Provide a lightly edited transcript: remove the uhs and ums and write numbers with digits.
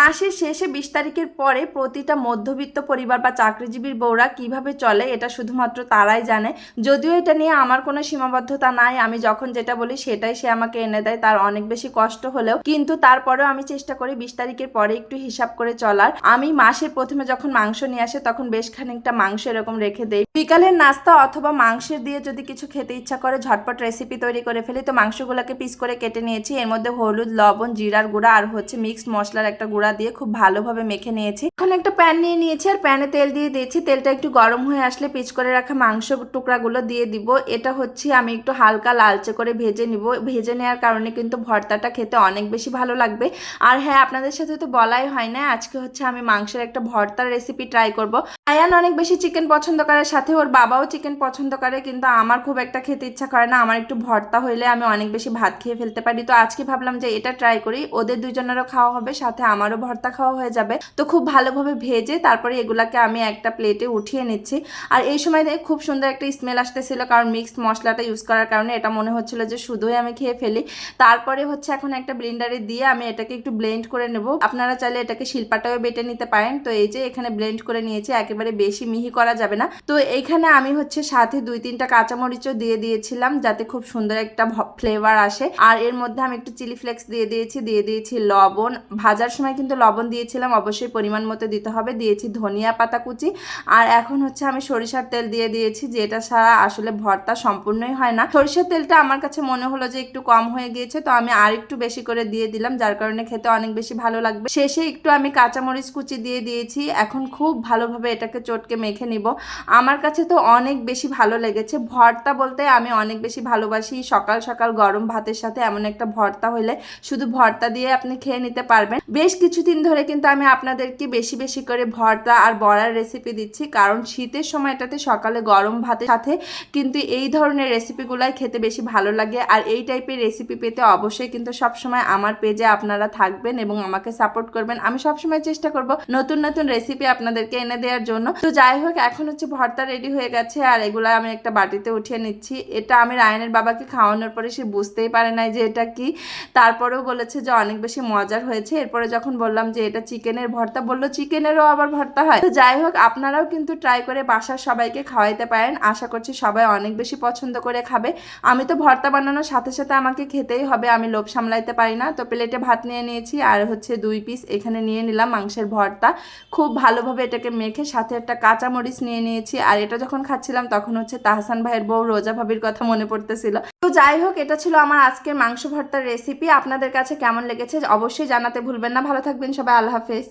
মাসের শেষে 20 তারিখের পরে প্রতিটা মধ্যবিত্ত পরিবার বা চাকরিজীবীর বউরা কিভাবে চলে এটা শুধুমাত্র তারাই জানে। যদিও এটা নিয়ে আমার কোনো সীমাবদ্ধতা নাই, আমি যখন যেটা বলি সেটাই সে আমাকে এনে দেয়, তার অনেক বেশি কষ্ট হলেও কিন্তু তারপরেও আমি চেষ্টা করি 20 তারিখের পরে একটু হিসাব করে চলার। আমি মাসের প্রথমে যখন মাংস নিয়ে আসে তখন বেশ খানিকটা মাংস এরকম রেখে দেই। বিকালের নাস্তা অথবা মাংসের দিয়ে যদি কিছু খেতে ইচ্ছা করে ঝটপট রেসিপি তৈরি করে ফেলি। তো মাংসগুলোকে পিস করে কেটে নিয়েছি, এর মধ্যে হলুদ, লবণ, জিরার গুঁড়া আর হচ্ছে মিক্সড মশলার একটা গুঁড়া দিয়ে খুব ভালোভাবে মেখে নিয়েছি। এখন একটা প্যান নিয়ে নিয়েছি আর প্যানে তেল দিয়ে দিয়েছি। তেলটা একটু গরম হয়ে আসলে পিচ করে রাখা মাংস টুকরাগুলো দিয়ে দিব। এটা হচ্ছে আমি একটু হালকা লালচে করে ভেজে নিব। ভেজে নেওয়ার কারণে কিন্তু ভর্তাটা খেতে অনেক বেশি ভালো লাগবে। আর হ্যাঁ, আপনাদের সাথে তো বলাই হয় না, আজকে হচ্ছে আমি মাংসের একটা ভর্তার রেসিপি ট্রাই করব। আয়ান অনেক বেশি চিকেন পছন্দ করে, সাথে ওর বাবাও চিকেন পছন্দ করে, কিন্তু আমার খুব একটা খেতে ইচ্ছা করে না। আমার একটু ভর্তা হইলে আমি অনেক বেশি ভাত খেয়ে ফেলতে পারি। তো আজকে ভাবলাম যে এটা ট্রাই করি, ওদের দুজনেরও খাওয়া হবে, সাথে আমারও ভর্তা খাওয়া হয়ে যাবে। তো খুব ভালোভাবে ভেজে তারপরে এগুলাকে আমি একটা প্লেটে উঠিয়ে নিচ্ছি। আর এই সময় খুব সুন্দর একটা স্মেল আসতেছিল, কারণ মিক্সড মশলাটা ইউজ করার কারণে এটা মনে হচ্ছিল যে শুধুই আমি খেয়ে ফেলি। তারপরে হচ্ছে এখন একটা ব্লেন্ডারে দিয়ে আমি এটাকে একটু ব্লেন্ড করে নেব। আপনারা চাইলে এটাকে শিলপাটাও বেটে নিতে পারেন। তো এই যে এখানে ব্লেন্ড করে নিয়েছি, একেবারে বেশি মিহি করা যাবে না। তো এইখানে আমি হচ্ছে সাথে 2-3টা কাঁচামরিচও দিয়ে দিয়েছিলাম যাতে খুব সুন্দর একটা ফ্লেভার আসে। আর এর মধ্যে আমি একটু চিলি ফ্লেক্স দিয়ে দিয়েছি লবণ। ভাজার সময় কিন্তু লবণ দিয়েছিলাম, অবশ্যই পরিমাণ মতো দিতে হবে। দিয়েছি ধনিয়া পাতা কুচি। আর এখন হচ্ছে আমি সরিষার তেল দিয়ে দিয়েছি, যেটা ছাড়া আসলে ভর্তা সম্পূর্ণই হয় না। সরিষার তেলটা আমার কাছে মনে হলো যে একটু কম হয়ে গিয়েছে, তো আমি আর একটু বেশি করে দিয়ে দিলাম, যার কারণে খেতে অনেক বেশি ভালো লাগবে। শেষে একটু আমি কাঁচামরিচ কুচি দিয়ে দিয়েছি। এখন খুব ভালোভাবে এটাকে চটকে মেখে নিব। আমার কাছে তো অনেক বেশি ভালো লেগেছে। ভর্তা বলতে আমি অনেক বেশি ভালোবাসি। সকাল সকাল গরম ভাতের সাথে এমন একটা ভর্তা হইলে শুধু ভর্তা দিয়ে আপনি খেয়ে নিতে পারবেন। বেশ কিছুদিন ধরে কিন্তু আমি আপনাদেরকে বেশি বেশি করে ভর্তা আর বড়ার রেসিপি দিচ্ছি, কারণ শীতের সময়টাতে সকালে গরম ভাতের সাথে কিন্তু এই ধরনের রেসিপিগুলাই খেতে বেশি ভালো লাগে। আর এই টাইপের রেসিপি পেতে অবশ্যই কিন্তু সবসময় আমার পেজে আপনারা থাকবেন এবং আমাকে সাপোর্ট করবেন। আমি সবসময় চেষ্টা করব নতুন নতুন রেসিপি আপনাদেরকে এনে দেওয়ার জন্য। তো যাই হোক, এখন হচ্ছে ভর্তা রেডি হয়ে গেছে আর এগুলো আমি একটা বাটিতে উঠিয়ে নিচ্ছি। এটা আমি রায়নের বাবাকে খাওয়ানোর পরে সে বুঝতেই পারে নাই যে এটা কি। তারপরেও বলেছে যে অনেক বেশি মজার হয়েছে। এরপরে যখন বললাম যে এটা চিকেনের ভর্তা, বললো চিকেনেরও আবার ভর্তা হয়। তো যাই হোক, আপনারাও কিন্তু ট্রাই করে বাসার সবাইকে খাওয়াইতে পারেন। আশা করছি সবাই অনেক বেশি পছন্দ করে খাবে। আমি তো ভর্তা বানানোর সাথে সাথে আমাকে খেতেই হবে, আমি লোভ সামলাইতে পারি না। তো প্লেটে ভাত নিয়ে নিয়েছি আর হচ্ছে 2 পিস এখানে নিয়ে নিলাম মাংসের ভর্তা। খুব ভালোভাবে এটাকে মেখে সাথে একটা কাঁচামরিচ নিয়ে নিয়েছি। আর এটা যখন খাচ্ছিলাম তখন হচ্ছে তাহসান ভাইয়ের বউ রোজা ভাবির কথা মনে পড়তেছিল। তো যাই হোক, এটা ছিল আমার আজকের মাংস ভর্তার রেসিপি। আপনাদের কাছে কেমন লেগেছে অবশ্যই জানাতে ভুলবেন না। ভালো থাকবেন সবাই, আল্লাহ হাফেজ।